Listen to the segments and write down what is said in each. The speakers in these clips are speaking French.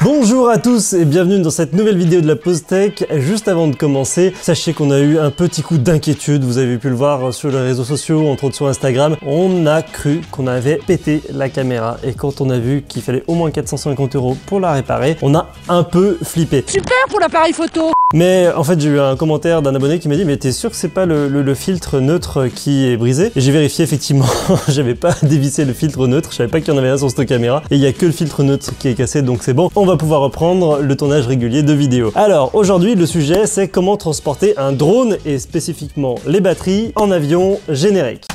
Bonjour à tous et bienvenue dans cette nouvelle vidéo de la Pause Tech. Juste avant de commencer, sachez qu'on a eu un petit coup d'inquiétude, vous avez pu le voir sur les réseaux sociaux, entre autres sur Instagram. On a cru qu'on avait pété la caméra et quand on a vu qu'il fallait au moins 450 € pour la réparer, on a un peu flippé. Super pour l'appareil photo! Mais en fait j'ai eu un commentaire d'un abonné qui m'a dit mais t'es sûr que c'est pas le filtre neutre qui est brisé? Et j'ai vérifié effectivement, j'avais pas dévissé le filtre neutre, je savais pas qu'il y en avait un sur cette caméra et il y a que le filtre neutre qui est cassé donc c'est bon, on va pouvoir reprendre le tournage régulier de vidéos. Alors aujourd'hui le sujet c'est comment transporter un drone et spécifiquement les batteries en avion générique.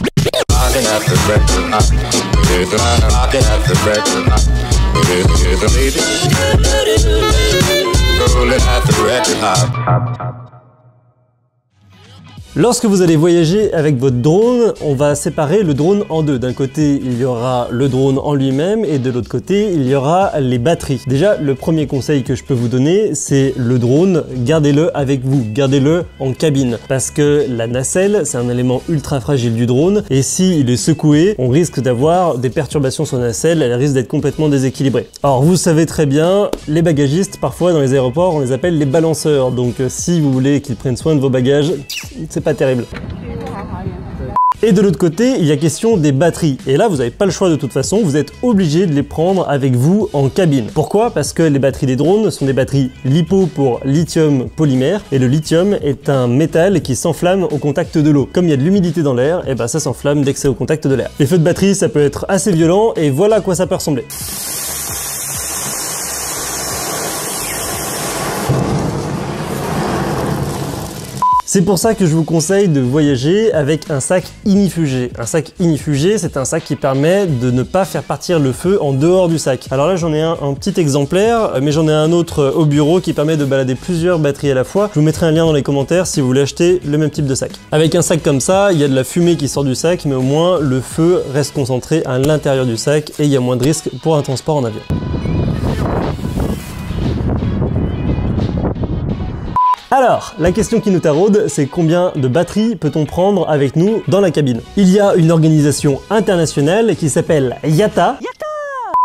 Lorsque vous allez voyager avec votre drone, on va séparer le drone en deux. D'un côté, il y aura le drone en lui-même et de l'autre côté, il y aura les batteries. Déjà, le premier conseil que je peux vous donner, c'est le drone, gardez-le avec vous, gardez-le en cabine. Parce que la nacelle, c'est un élément ultra fragile du drone et s'il est secoué, on risque d'avoir des perturbations sur la nacelle, elle risque d'être complètement déséquilibrée. Alors vous savez très bien, les bagagistes, parfois dans les aéroports, on les appelle les balanceurs. Donc si vous voulez qu'ils prennent soin de vos bagages, c'est pas terrible. Et de l'autre côté, il y a question des batteries. Et là, vous n'avez pas le choix de toute façon, vous êtes obligé de les prendre avec vous en cabine. Pourquoi? Parce que les batteries des drones sont des batteries LiPo pour lithium polymère. Et le lithium est un métal qui s'enflamme au contact de l'eau. Comme il y a de l'humidité dans l'air, et ben ça s'enflamme dès que c'est au contact de l'air. Les feux de batterie, ça peut être assez violent et voilà à quoi ça peut ressembler. C'est pour ça que je vous conseille de voyager avec un sac ignifugé. Un sac ignifugé, c'est un sac qui permet de ne pas faire partir le feu en dehors du sac. Alors là, j'en ai un petit exemplaire, mais j'en ai un autre au bureau qui permet de balader plusieurs batteries à la fois. Je vous mettrai un lien dans les commentaires si vous voulez acheter le même type de sac. Avec un sac comme ça, il y a de la fumée qui sort du sac, mais au moins le feu reste concentré à l'intérieur du sac et il y a moins de risques pour un transport en avion. Alors, la question qui nous taraude, c'est combien de batteries peut-on prendre avec nous dans la cabine? Il y a une organisation internationale qui s'appelle IATA,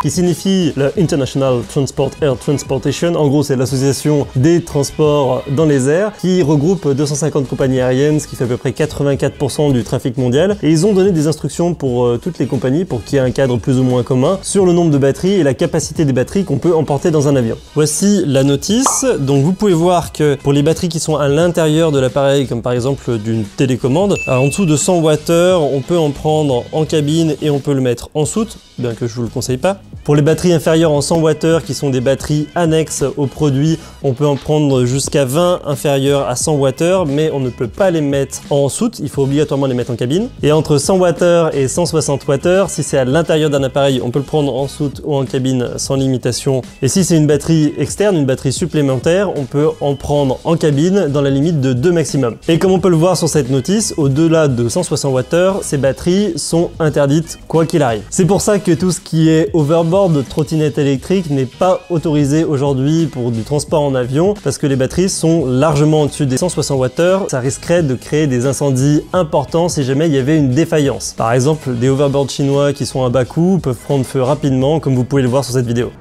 qui signifie le International Transport Air Transportation. En gros, c'est l'association des transports dans les airs qui regroupe 250 compagnies aériennes, ce qui fait à peu près 84% du trafic mondial. Et ils ont donné des instructions pour toutes les compagnies pour qu'il y ait un cadre plus ou moins commun sur le nombre de batteries et la capacité des batteries qu'on peut emporter dans un avion. Voici la notice. Donc vous pouvez voir que pour les batteries qui sont à l'intérieur de l'appareil, comme par exemple d'une télécommande, en dessous de 100 Wh, on peut en prendre en cabine et on peut le mettre en soute, bien que je vous le conseille pas. Pour les batteries inférieures en 100 Wh, qui sont des batteries annexes au produit, on peut en prendre jusqu'à 20 inférieures à 100 Wh, mais on ne peut pas les mettre en soute, il faut obligatoirement les mettre en cabine. Et entre 100 Wh et 160 Wh, si c'est à l'intérieur d'un appareil, on peut le prendre en soute ou en cabine sans limitation. Et si c'est une batterie externe, une batterie supplémentaire, on peut en prendre en cabine dans la limite de 2 maximum. Et comme on peut le voir sur cette notice, au-delà de 160 Wh, ces batteries sont interdites quoi qu'il arrive. C'est pour ça que tout ce qui est overboard, de trottinette électrique n'est pas autorisé aujourd'hui pour du transport en avion parce que les batteries sont largement au-dessus des 160 Wh. Ça risquerait de créer des incendies importants si jamais il y avait une défaillance. Par exemple, des hoverboards chinois qui sont à bas coût peuvent prendre feu rapidement comme vous pouvez le voir sur cette vidéo.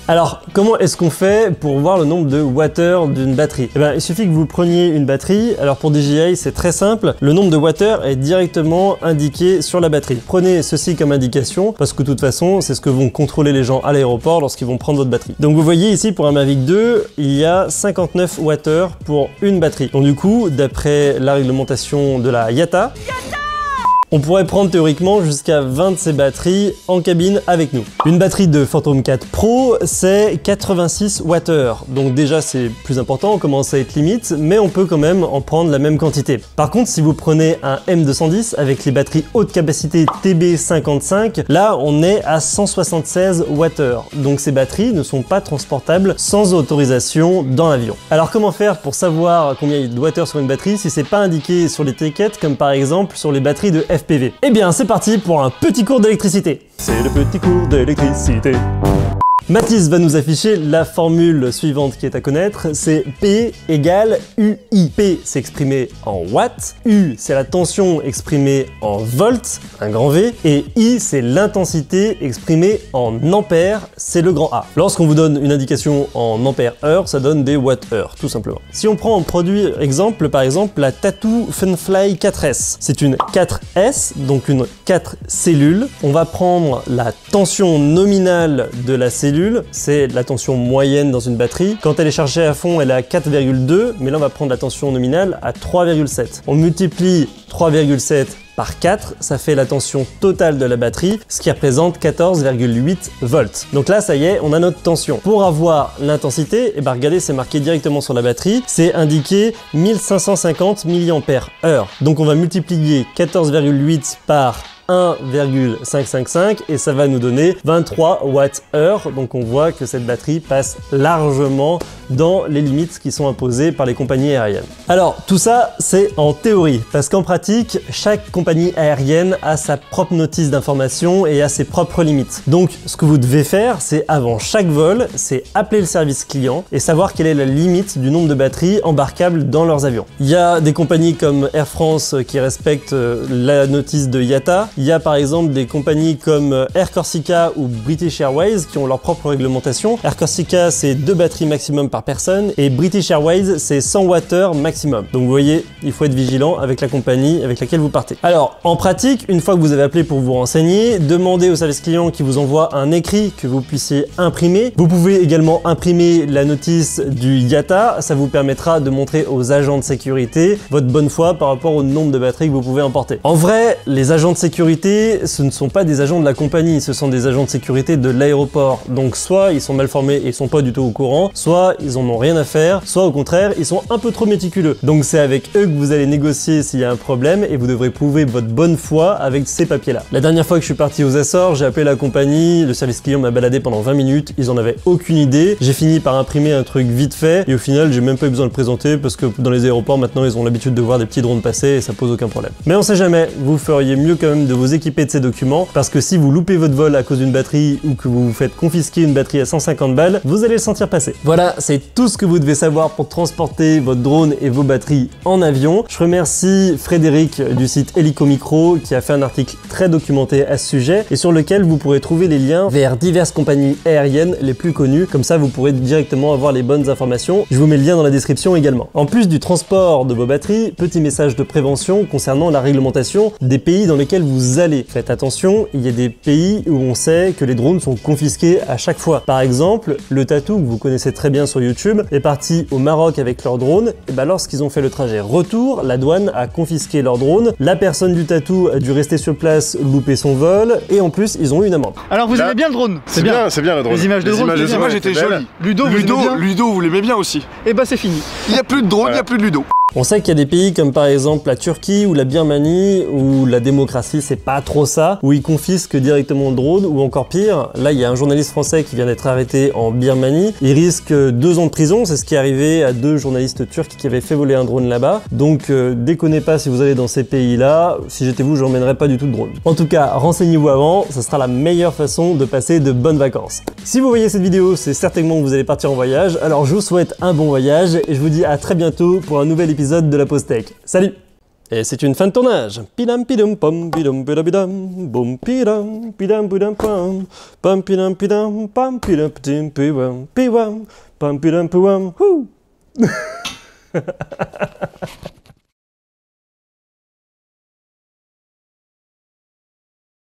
Alors, comment est-ce qu'on fait pour voir le nombre de watts d'une batterie? Eh bien, il suffit que vous preniez une batterie. Alors pour DJI, c'est très simple. Le nombre de watts est directement indiqué sur la batterie. Prenez ceci comme indication parce que de toute façon, c'est ce que vont contrôler les gens à l'aéroport lorsqu'ils vont prendre votre batterie. Donc vous voyez ici, pour un Mavic 2, il y a 59 Wh pour une batterie. Donc du coup, d'après la réglementation de la IATA, on pourrait prendre théoriquement jusqu'à 20 de ces batteries en cabine avec nous. Une batterie de Phantom 4 Pro, c'est 86 Wh. Donc déjà c'est plus important, on commence à être limite, mais on peut quand même en prendre la même quantité. Par contre, si vous prenez un M210 avec les batteries haute capacité TB55, là on est à 176 Wh. Donc ces batteries ne sont pas transportables sans autorisation dans l'avion. Alors comment faire pour savoir combien il y a de watts sur une batterie si c'est pas indiqué sur l'étiquette, comme par exemple sur les batteries de FPV? Eh bien c'est parti pour un petit cours d'électricité. C'est le petit cours d'électricité. Mathis va nous afficher la formule suivante qui est à connaître, c'est P égale UI. P c'est exprimé en watts, U c'est la tension exprimée en volts, un grand V, et I c'est l'intensité exprimée en ampères, c'est le grand A. Lorsqu'on vous donne une indication en ampères-heure, ça donne des watts-heure, tout simplement. Si on prend en produit exemple, par exemple, la Tattoo Funfly 4S. C'est une 4S, donc une 4 cellules. On va prendre la tension nominale de la cellule, c'est la tension moyenne dans une batterie. Quand elle est chargée à fond, elle est à 4,2, mais là on va prendre la tension nominale à 3,7. On multiplie 3,7 par 4, ça fait la tension totale de la batterie, ce qui représente 14,8 volts. Donc là, ça y est, on a notre tension. Pour avoir l'intensité, et ben regardez, c'est marqué directement sur la batterie, c'est indiqué 1550 mAh. Donc on va multiplier 14,8 par 1,555 et ça va nous donner 23 Wh. Donc on voit que cette batterie passe largement dans les limites qui sont imposées par les compagnies aériennes. Alors tout ça c'est en théorie, parce qu'en pratique chaque compagnie aérienne a sa propre notice d'information et a ses propres limites. Donc ce que vous devez faire, c'est avant chaque vol, c'est appeler le service client et savoir quelle est la limite du nombre de batteries embarquables dans leurs avions. Il y a des compagnies comme Air France qui respectent la notice de IATA. Il y a par exemple des compagnies comme Air Corsica ou British Airways qui ont leur propre réglementation. Air Corsica c'est 2 batteries maximum par personne et British Airways c'est 100 Wh maximum. Donc vous voyez, il faut être vigilant avec la compagnie avec laquelle vous partez. Alors en pratique, une fois que vous avez appelé pour vous renseigner, demandez au service client qui vous envoie un écrit que vous puissiez imprimer. Vous pouvez également imprimer la notice du IATA, ça vous permettra de montrer aux agents de sécurité votre bonne foi par rapport au nombre de batteries que vous pouvez emporter. En vrai, les agents de sécurité ce ne sont pas des agents de la compagnie, ce sont des agents de sécurité de l'aéroport. Donc soit ils sont mal formés et ils sont pas du tout au courant, soit ils en ont rien à faire, soit au contraire ils sont un peu trop méticuleux. Donc c'est avec eux que vous allez négocier s'il y a un problème et vous devrez prouver votre bonne foi avec ces papiers là. La dernière fois que je suis parti aux Açores, j'ai appelé la compagnie, le service client m'a baladé pendant 20 minutes, ils en avaient aucune idée. J'ai fini par imprimer un truc vite fait et au final j'ai même pas eu besoin de le présenter parce que dans les aéroports maintenant ils ont l'habitude de voir des petits drones passer et ça pose aucun problème. Mais on sait jamais, vous feriez mieux quand même de vous équiper de ces documents parce que si vous loupez votre vol à cause d'une batterie ou que vous vous faites confisquer une batterie à 150 balles, vous allez le sentir passer. Voilà, c'est tout ce que vous devez savoir pour transporter votre drone et vos batteries en avion. Je remercie Frédéric du site Helicomicro qui a fait un article très documenté à ce sujet et sur lequel vous pourrez trouver les liens vers diverses compagnies aériennes les plus connues. Comme ça, vous pourrez directement avoir les bonnes informations. Je vous mets le lien dans la description également. En plus du transport de vos batteries, petit message de prévention concernant la réglementation des pays dans lesquels vous allez. Faites attention, il y a des pays où on sait que les drones sont confisqués à chaque fois. Par exemple, le Tattoo, que vous connaissez très bien sur YouTube, est parti au Maroc avec leur drone. Et ben lorsqu'ils ont fait le trajet retour, la douane a confisqué leur drone. La personne du Tattoo a dû rester sur place, louper son vol, et en plus, ils ont eu une amende. Alors vous aimez bien le drone? C'est bien le drone. Les images de drone, les images étaient jolies. Ludo, vous l'aimez bien aussi. Et bah c'est fini. Il n'y a plus de drone, il n'y a plus de Ludo. On sait qu'il y a des pays comme par exemple la Turquie ou la Birmanie où la démocratie c'est pas trop ça, où ils confisquent directement le drone, ou encore pire, là il y a un journaliste français qui vient d'être arrêté en Birmanie, il risque 2 ans de prison, c'est ce qui est arrivé à 2 journalistes turcs qui avaient fait voler un drone là-bas, donc déconnez pas si vous allez dans ces pays-là, si j'étais vous j'emmènerais pas du tout de drone. En tout cas, renseignez-vous avant, ça sera la meilleure façon de passer de bonnes vacances. Si vous voyez cette vidéo, c'est certainement que vous allez partir en voyage, alors je vous souhaite un bon voyage et je vous dis à très bientôt pour un nouvel épisode de la Pause Tech. Salut! Et c'est une fin de tournage. Pidam pidam pam pidam pidam pidam boum pidam pidam pidam pam pam pidam pidam pam pidam pidam pidam pidam pam pidam pidam.